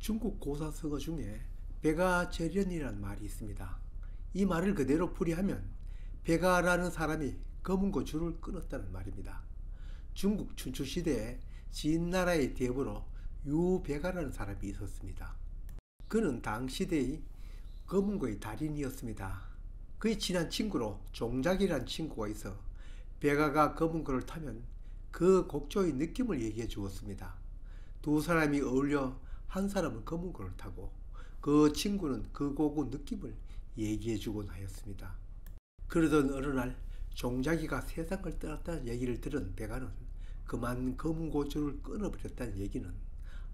중국 고사성어 중에 백아절연이라는 말이 있습니다. 이 말을 그대로 풀이하면 백아라는 사람이 검은고 줄을 끊었다는 말입니다. 중국 춘추시대에 진나라의 대부로 유백아라는 사람이 있었습니다. 그는 당시대의 검은고의 달인이었습니다. 그의 친한 친구로 종작이라는 친구가 있어 백아가 검은고를 타면 그 곡조의 느낌을 얘기해 주었습니다. 두 사람이 어울려 한 사람은 검은고를 타고 그 친구는 그 곡의 느낌을 얘기해 주곤 하였습니다. 그러던 어느 날 종작이가 세상을 떠났다는 얘기를 들은 백아는 그만 검은고줄을 끊어버렸다는 얘기는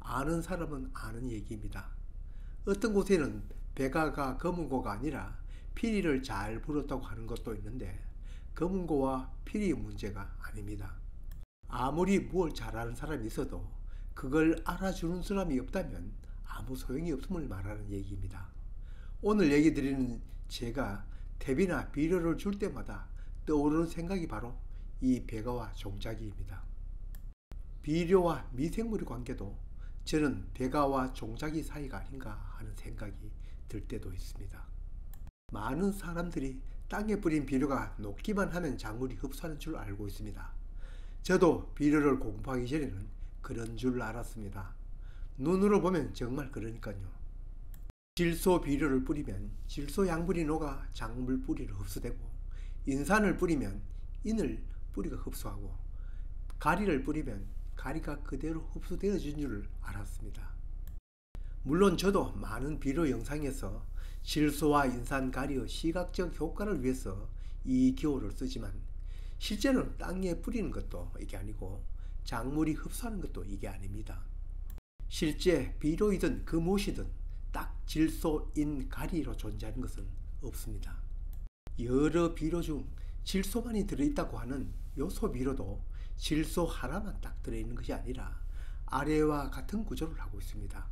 아는 사람은 아는 얘기입니다. 어떤 곳에는 백아가 검은고가 아니라 피리를 잘 불었다고 하는 것도 있는데 검은고와 피리의 문제가 아닙니다. 아무리 뭘 잘하는 사람이 있어도 그걸 알아주는 사람이 없다면 아무 소용이 없음을 말하는 얘기입니다. 오늘 얘기 드리는 제가 탭이나 비료를 줄 때마다 떠오르는 생각이 바로 이 백아와 종작이입니다. 비료와 미생물의 관계도 저는 백아와 종작이 사이가 아닌가 하는 생각이 들 때도 있습니다. 많은 사람들이 땅에 뿌린 비료가 녹기만 하면 작물이 흡수하는 줄 알고 있습니다. 저도 비료를 공부하기 전에는 그런 줄 알았습니다. 눈으로 보면 정말 그러니까요. 질소 비료를 뿌리면 질소 양분이 녹아 작물 뿌리로 흡수되고, 인산을 뿌리면 인을 뿌리가 흡수하고, 가리를 뿌리면 가리가 그대로 흡수되어진 줄 알았습니다. 물론 저도 많은 비료 영상에서 질소와 인산 가리의 시각적 효과를 위해서 이 기호를 쓰지만 실제는 땅에 뿌리는 것도 이게 아니고 작물이 흡수하는 것도 이게 아닙니다. 실제 비료이든 그 무엇이든 딱 질소, 인, 가리로 존재하는 것은 없습니다. 여러 비료 중 질소만이 들어있다고 하는 요소 비료도 질소 하나만 딱 들어있는 것이 아니라 아래와 같은 구조를 하고 있습니다.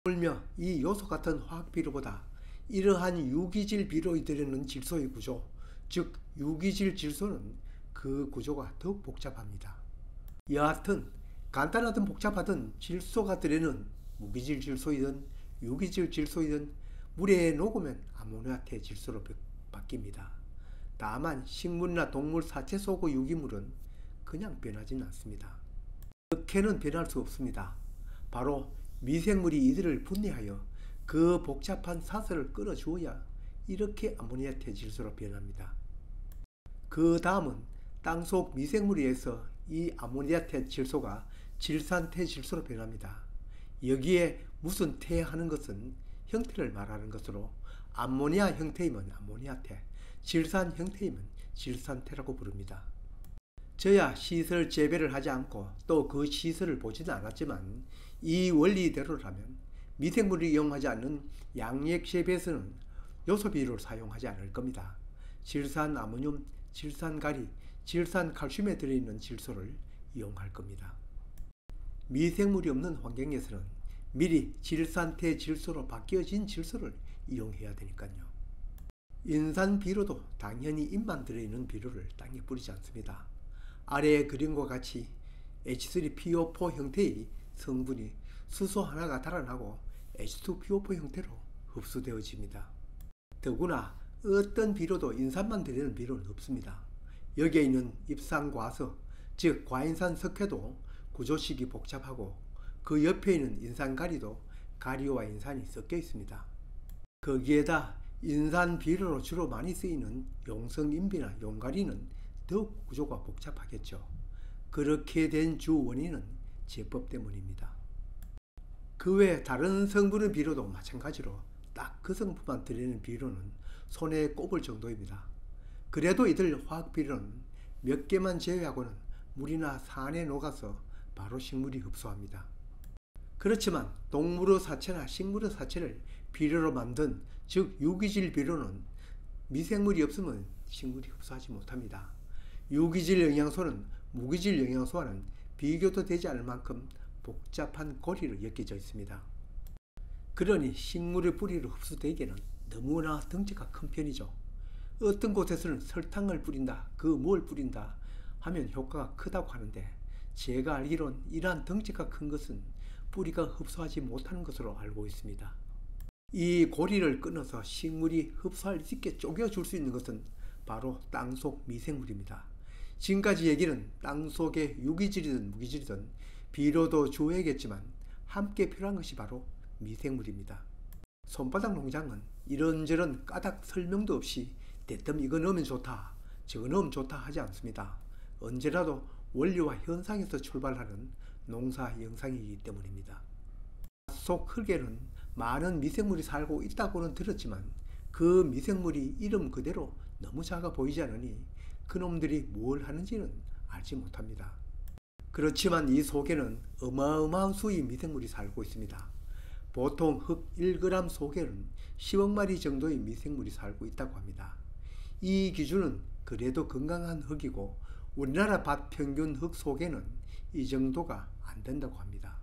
하물며 이 요소 같은 화학 비료보다 이러한 유기질 비료에 들어있는 질소의 구조, 즉 유기질 질소는 그 구조가 더욱 복잡합니다. 여하튼 간단하든 복잡하든 질소가 들어있는 무기질 질소이든 유기질 질소이든 물에 녹으면 아모니아태 질소로 바뀝니다. 다만 식물이나 동물 사체 속의 유기물은 그냥 변하지는 않습니다. 그렇게는 변할 수 없습니다. 바로 미생물이 이들을 분해하여 그 복잡한 사슬을 끌어주어야 이렇게 아모니아태 질소로 변합니다. 그 다음은 땅속 미생물에 의해서 이 아모니아태 질소가 질산태 질소로 변합니다. 여기에 무슨 태 하는 것은 형태를 말하는 것으로 암모니아 형태이면 아모니아태, 질산 형태이면 질산태라고 부릅니다. 저야 시설 재배를 하지 않고 또 그 시설을 보지는 않았지만 이 원리대로라면 미생물을 이용하지 않는 양액 재배에서는 요소 비료를 사용하지 않을 겁니다. 질산 아모늄, 질산 가리, 질산 칼슘에 들어있는 질소를 이용할 겁니다. 미생물이 없는 환경에서는 미리 질산태 질소로 바뀌어진 질소를 이용해야 되니까요. 인산 비료도 당연히 인만 들어있는 비료를 땅에 뿌리지 않습니다. 아래의 그림과 같이 H3PO4 형태의 성분이 수소 하나가 달아나고 H2PO4 형태로 흡수되어집니다. 더구나 어떤 비료도 인산만 들어있는 비료는 없습니다. 여기에 있는 입산과서, 즉 과인산 석회도 구조식이 복잡하고 그 옆에 있는 인산가리도 가리와 인산이 섞여 있습니다. 거기에다 인산 비료로 주로 많이 쓰이는 용성인비나 용가리는 더욱 구조가 복잡하겠죠. 그렇게 된 주 원인은 제법 때문입니다. 그 외 다른 성분의 비료도 마찬가지로 딱 그 성분만 들어있는 비료는 손에 꼽을 정도입니다. 그래도 이들 화학 비료는 몇 개만 제외하고는 물이나 산에 녹아서 바로 식물이 흡수합니다. 그렇지만 동물의 사체나 식물의 사체를 비료로 만든 즉 유기질 비료는 미생물이 없으면 식물이 흡수하지 못합니다. 유기질 영양소는 무기질 영양소와는 비교도 되지 않을 만큼 복잡한 고리로 엮여져 있습니다. 그러니 식물의 뿌리로 흡수되기에는 너무나 덩치가 큰 편이죠. 어떤 곳에서는 설탕을 뿌린다, 그 뭘 뿌린다 하면 효과가 크다고 하는데 제가 알기론 이러한 덩치가 큰 것은 뿌리가 흡수하지 못하는 것으로 알고 있습니다. 이 고리를 끊어서 식물이 흡수할 수 있게 쪼개줄 수 있는 것은 바로 땅속 미생물입니다. 지금까지 얘기는 땅속의 유기질이든 무기질이든 비료도 주어야겠지만 함께 필요한 것이 바로 미생물입니다. 손바닥 농장은 이런저런 까닭 설명도 없이 대뜸 이거 넣으면 좋다, 저거 넣으면 좋다 하지 않습니다. 언제라도 원리와 현상에서 출발하는 농사 영상이기 때문입니다. 속 흙에는 많은 미생물이 살고 있다고는 들었지만 그 미생물이 이름 그대로 너무 작아 보이지 않으니 그놈들이 뭘 하는지는 알지 못합니다. 그렇지만 이 속에는 어마어마한 수의 미생물이 살고 있습니다. 보통 흙 1g 속에는 10억 마리 정도의 미생물이 살고 있다고 합니다. 이 기준은 그래도 건강한 흙이고 우리나라 밭 평균 흙 속에는 이 정도가 안 된다고 합니다.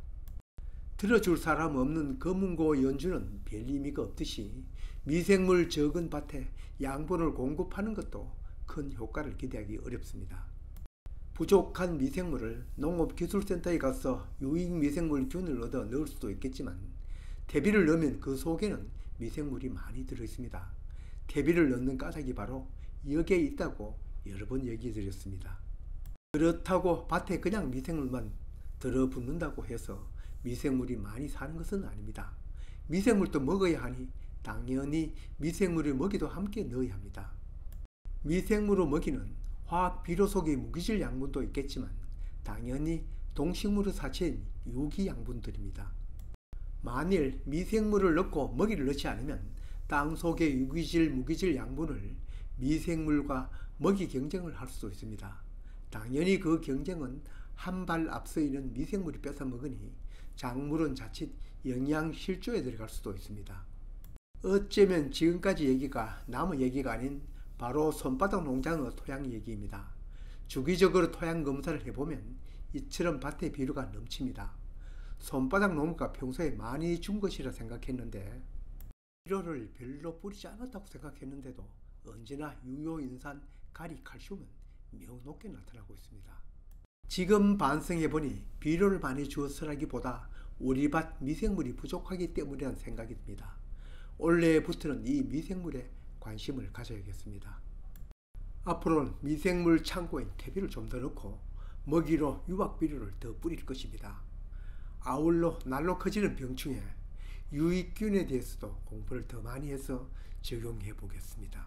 들어줄 사람 없는 검은고 연주는 별 의미가 없듯이 미생물 적은 밭에 양분을 공급하는 것도 큰 효과를 기대하기 어렵습니다. 부족한 미생물을 농업기술센터에 가서 유익미생물균을 얻어 넣을 수도 있겠지만 퇴비를 넣으면 그 속에는 미생물이 많이 들어있습니다. 퇴비를 넣는 까닭이 바로 여기에 있다고 여러 번 얘기해 드렸습니다. 그렇다고 밭에 그냥 미생물만 들어붙는다고 해서 미생물이 많이 사는 것은 아닙니다. 미생물도 먹어야 하니 당연히 미생물의 먹이도 함께 넣어야 합니다. 미생물의 먹이는 화학 비료 속의 무기질 양분도 있겠지만 당연히 동식물의 사체인 유기 양분들입니다. 만일 미생물을 넣고 먹이를 넣지 않으면 땅 속의 유기질, 무기질 양분을 미생물과 먹이 경쟁을 할 수도 있습니다. 당연히 그 경쟁은 한 발 앞서 있는 미생물이 뺏어 먹으니 작물은 자칫 영양 실조에 들어갈 수도 있습니다. 어쩌면 지금까지 얘기가 나무 얘기가 아닌 바로 손바닥 농장의 토양 얘기입니다. 주기적으로 토양 검사를 해보면 이처럼 밭에 비료가 넘칩니다. 손바닥 농부가 평소에 많이 준 것이라 생각했는데 비료를 별로 뿌리지 않았다고 생각했는데도 언제나 유효인산, 가리, 칼슘은 매우 높게 나타나고 있습니다. 지금 반성해보니 비료를 많이 주었으라기보다 우리 밭 미생물이 부족하기 때문이라는 생각이 듭니다. 올해부터는 이 미생물에 관심을 가져야겠습니다. 앞으로는 미생물 창고에 퇴비를 좀 더 넣고 먹이로 유박비료를 더 뿌릴 것입니다. 아울러 날로 커지는 병충해 유익균에 대해서도 공부를 더 많이 해서 적용해 보겠습니다.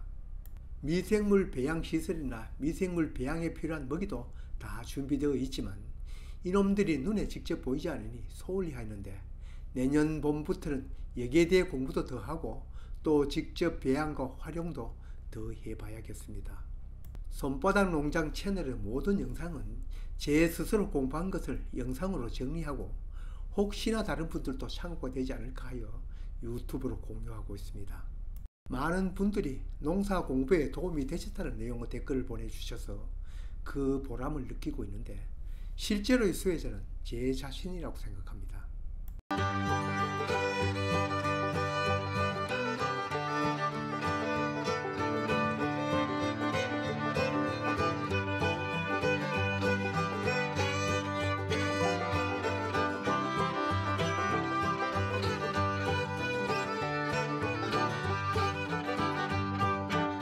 미생물 배양 시설이나 미생물 배양에 필요한 먹이도 다 준비되어 있지만 이놈들이 눈에 직접 보이지 않으니 소홀히 하는데 내년 봄부터는 여기에 대해 공부도 더 하고 또 직접 배양과 활용도 더 해봐야겠습니다. 손바닥 농장 채널의 모든 영상은 제 스스로 공부한 것을 영상으로 정리하고 혹시나 다른 분들도 참고가 되지 않을까 하여 유튜브로 공유하고 있습니다. 많은 분들이 농사 공부에 도움이 되셨다는 내용의 댓글을 보내주셔서 그 보람을 느끼고 있는데 실제로의 수혜자는 제 자신이라고 생각합니다.